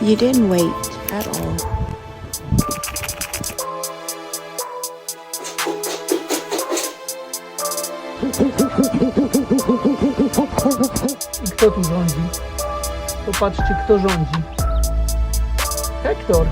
You didn't wait at all. I kto tu rządzi? Popatrzcie, kto rządzi. Hektor.